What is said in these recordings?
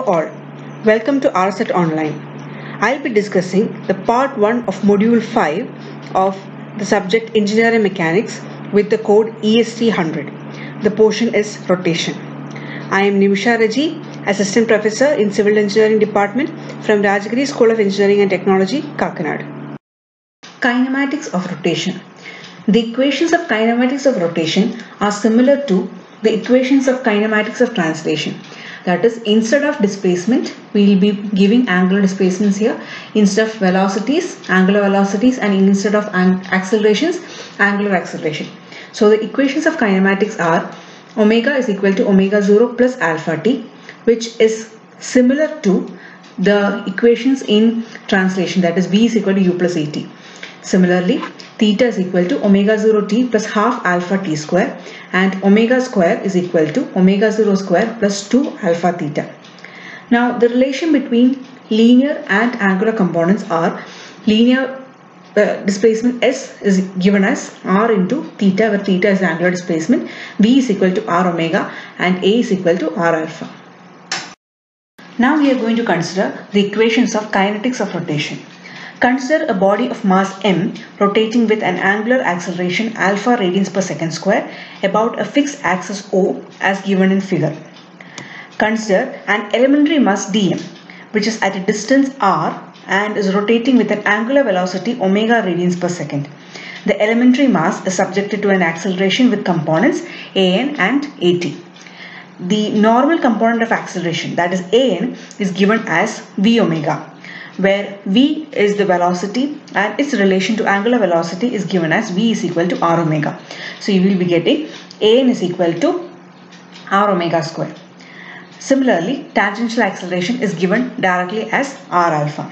all, welcome to RSET Online. I'll be discussing the part 1 of module 5 of the subject Engineering Mechanics with the code EST100. The portion is rotation. I am Nimisha Raji, Assistant Professor in Civil Engineering Department from Rajagiri School of Engineering and Technology, Kakinad. Kinematics of rotation. The equations of kinematics of rotation are similar to the equations of kinematics of translation. That is, instead of displacement, we will be giving angular displacements here. Instead of velocities, angular velocities, and instead of accelerations, angular acceleration. So the equations of kinematics are omega is equal to omega 0 plus alpha t, which is similar to the equations in translation, that is v is equal to u plus at. Similarly, theta is equal to omega 0 t plus half alpha t square, and omega square is equal to omega 0 square plus 2 alpha theta. Now the relation between linear and angular components are linear displacement s is given as r into theta, where theta is angular displacement, v is equal to r omega, and a is equal to r alpha. Now we are going to consider the equations of kinetics of rotation. Consider a body of mass m rotating with an angular acceleration alpha radians per second square about a fixed axis O as given in figure. Consider an elementary mass dm which is at a distance r and is rotating with an angular velocity omega radians per second. The elementary mass is subjected to an acceleration with components an and at. The normal component of acceleration, that is an, is given as v omega, where v is the velocity and its relation to angular velocity is given as v is equal to r omega. So you will be getting an is equal to r omega square. Similarly, tangential acceleration is given directly as r alpha.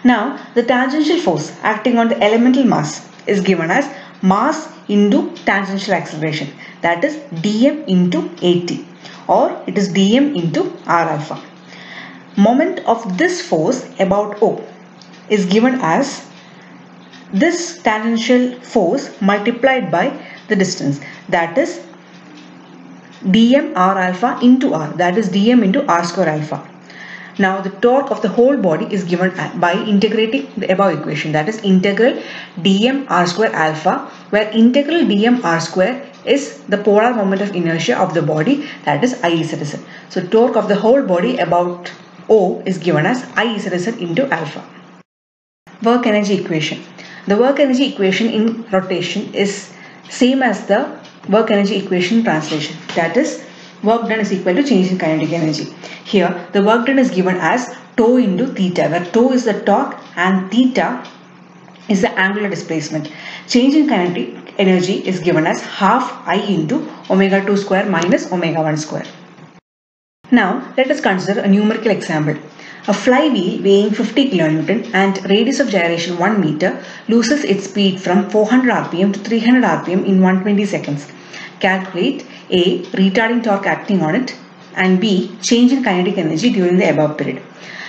Now the tangential force acting on the elemental mass is given as mass into tangential acceleration, that is dm into at, or it is dm into r alpha. Moment of this force about O is given as this tangential force multiplied by the distance, that is dm r alpha into r, that is dm into r square alpha. Now the torque of the whole body is given by integrating the above equation, that is integral dm r square alpha, where integral dm r square is the polar moment of inertia of the body, that is I z. So torque of the whole body about O is given as I z into alpha. Work energy equation. The work energy equation in rotation is same as the work energy equation in translation, that is work done is equal to change in kinetic energy. Here the work done is given as tau into theta, where tau is the torque and theta is the angular displacement. Change in kinetic energy is given as half I into omega 2 square minus omega 1 square. Now let us consider a numerical example. A flywheel weighing 50 kN and radius of gyration 1 meter loses its speed from 400 rpm to 300 rpm in 120 seconds. Calculate A. retarding torque acting on it, and B. change in kinetic energy during the above period.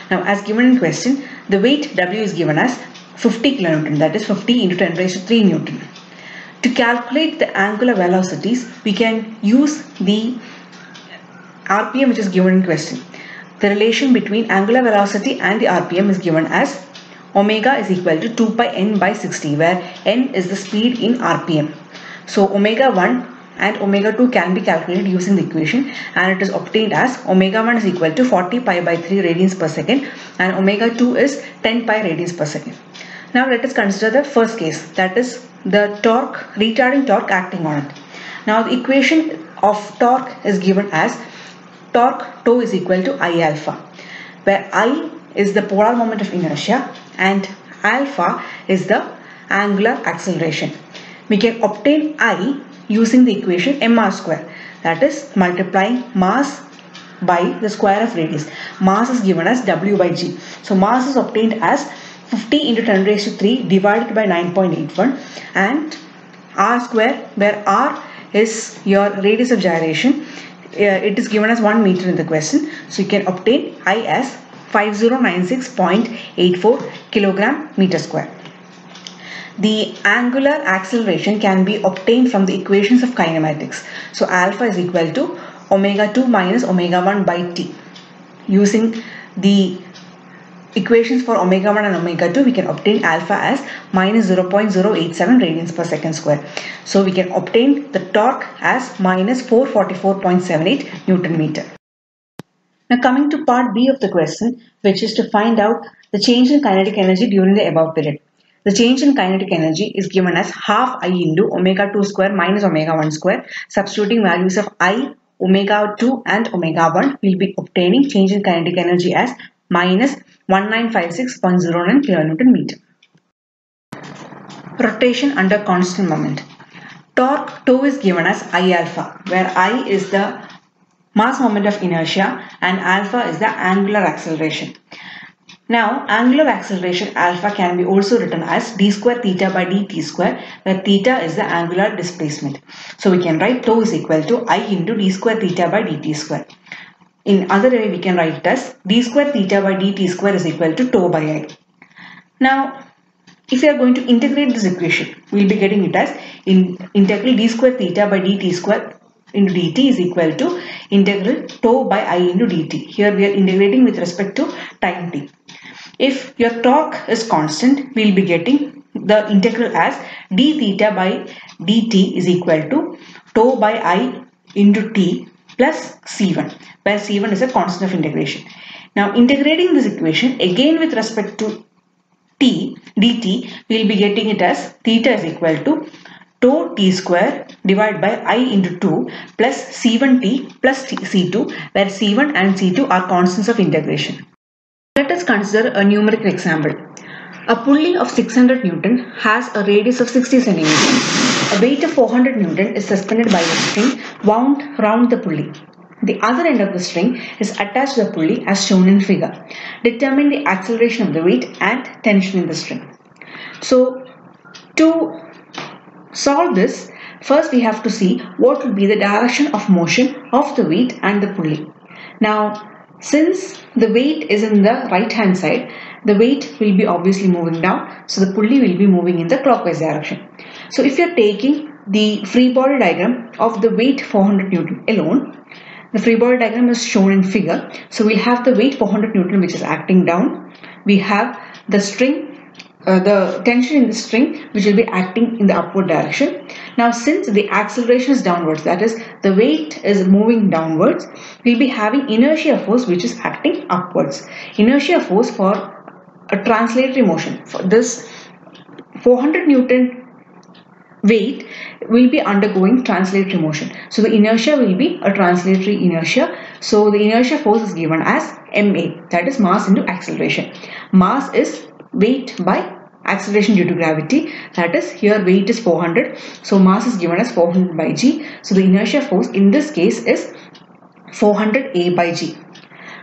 Now as given in question, the weight W is given as 50 kN, that is 50 into 10 raised to 3 Newton. To calculate the angular velocities, we can use the RPM which is given in question. The relation between angular velocity and the RPM is given as omega is equal to 2 pi n by 60, where n is the speed in RPM. So omega 1 and omega 2 can be calculated using the equation, and it is obtained as omega 1 is equal to 40 pi by 3 radians per second and omega 2 is 10 pi radians per second. Now let us consider the first case, that is the torque, retarding torque acting on it. Now the equation of torque is given as torque tau is equal to I alpha, where I is the polar moment of inertia and alpha is the angular acceleration. We can obtain I using the equation mr square, that is multiplying mass by the square of radius. Mass is given as W by G. So mass is obtained as 50 into 10 raised to 3 divided by 9.81, and r square, where r is your radius of gyration, it is given as 1 meter in the question. So you can obtain I as 5096.84 kilogram meter square. The angular acceleration can be obtained from the equations of kinematics. So alpha is equal to omega 2 minus omega 1 by t. using the equations for omega 1 and omega 2, we can obtain alpha as minus 0.087 radians per second square. So we can obtain the torque as minus 444.78 Newton meter. Now coming to part B of the question, which is to find out the change in kinetic energy during the above period. The change in kinetic energy is given as half I into omega 2 square minus omega 1 square. Substituting values of I, omega 2 and omega 1, we will be obtaining change in kinetic energy as minus 1956.09 kilonewton meter. Rotation under constant moment. Torque tau is given as I alpha, where I is the mass moment of inertia and alpha is the angular acceleration. Now, angular acceleration alpha can be also written as d square theta by dt square, where theta is the angular displacement. So we can write tau is equal to I into d square theta by dt square. In other way, we can write it as d square theta by dt square is equal to tau by I. Now, if we are going to integrate this equation, we will be getting it as integral d square theta by dt square into dt is equal to integral tau by I into dt. Here we are integrating with respect to time t. If your torque is constant, we will be getting the integral as d theta by dt is equal to tau by I into t plus c1, where c1 is a constant of integration. Now integrating this equation again with respect to t dt, we will be getting it as theta is equal to tau t square divided by I into 2 plus c1t plus c2, where c1 and c2 are constants of integration. Let us consider a numerical example. A pulley of 600 Newton has a radius of 60 cm. A weight of 400 Newton is suspended by a string wound round the pulley. The other end of the string is attached to the pulley as shown in figure. Determine the acceleration of the weight and tension in the string. So, to solve this, first we have to see what will be the direction of motion of the weight and the pulley. Now, since the weight is in the right hand side, the weight will be obviously moving down, so the pulley will be moving in the clockwise direction. So if you are taking the free body diagram of the weight 400 Newton alone, the free body diagram is shown in figure. So we have the weight 400 Newton which is acting down. We have the string, the tension in the string which will be acting in the upward direction. Now since the acceleration is downwards, that is the weight is moving downwards, we will be having inertia force which is acting upwards. Inertia force for a translatory motion. For this 400 Newton weight will be undergoing translatory motion. So the inertia will be a translatory inertia. So the inertia force is given as ma, that is mass into acceleration. Mass is weight by acceleration due to gravity, that is here weight is 400, so mass is given as 400 by g. So the inertia force in this case is 400 a by g.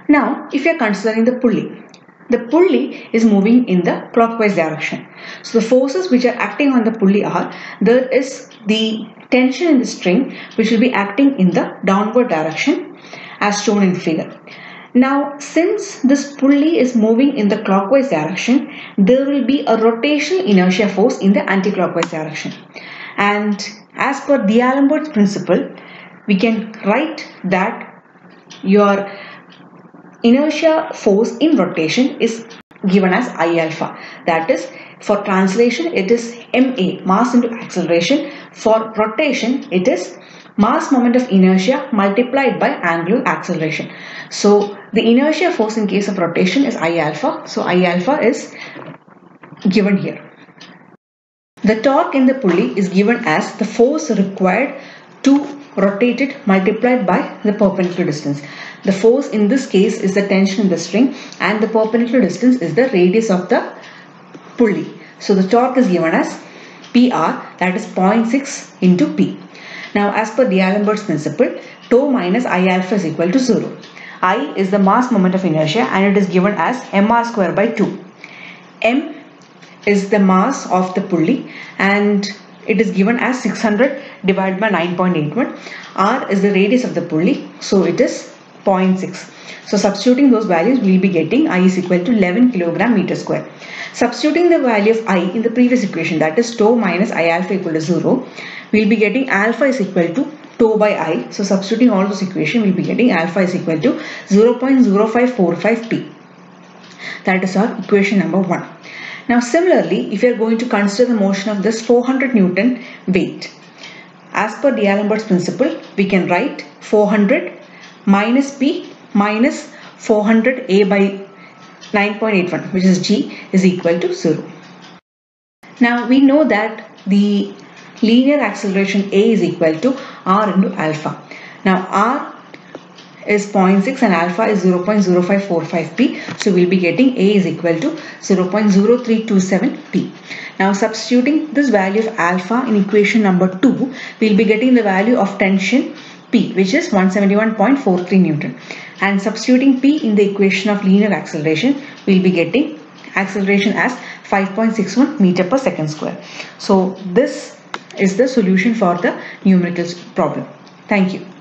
Now if you are considering the pulley is moving in the clockwise direction. So the forces which are acting on the pulley are, there is the tension in the string which will be acting in the downward direction as shown in figure. Now since this pulley is moving in the clockwise direction, there will be a rotational inertia force in the anti-clockwise direction. And as per D'Alembert's principle, we can write that your inertia force in rotation is given as I alpha. That is, for translation it is ma, mass into acceleration. For rotation it is mass moment of inertia multiplied by angular acceleration. So the inertia force in case of rotation is I alpha. So I alpha is given here. The torque in the pulley is given as the force required to rotate it multiplied by the perpendicular distance. The force in this case is the tension in the string and the perpendicular distance is the radius of the pulley. So the torque is given as PR, that is 0.6 into P. Now as per D'Alembert's principle, tau minus I alpha is equal to 0. I is the mass moment of inertia and it is given as mr square by 2. M is the mass of the pulley and it is given as 600 divided by 9.81. R is the radius of the pulley, so it is 0.6. So substituting those values, we will be getting I is equal to 11 kilogram meter square. Substituting the value of I in the previous equation, that is tau minus I alpha equal to 0, we will be getting alpha is equal to tau by I. So substituting all those equations, we'll be getting alpha is equal to 0.0545 p. That is our equation number 1. Now similarly, if you are going to consider the motion of this 400 Newton weight, as per D'Alembert's principle, we can write 400 minus p minus 400 a by 9.81, which is g, is equal to 0. Now we know that the linear acceleration a is equal to r into alpha. Now r is 0.6 and alpha is 0.0545 p. So we'll be getting a is equal to 0.0327 p. Now substituting this value of alpha in equation number 2, we'll be getting the value of tension p, which is 171.43 Newton. And substituting p in the equation of linear acceleration, we'll be getting acceleration as 5.61 meter per second square. So this is the solution for the numerical problem. Thank you.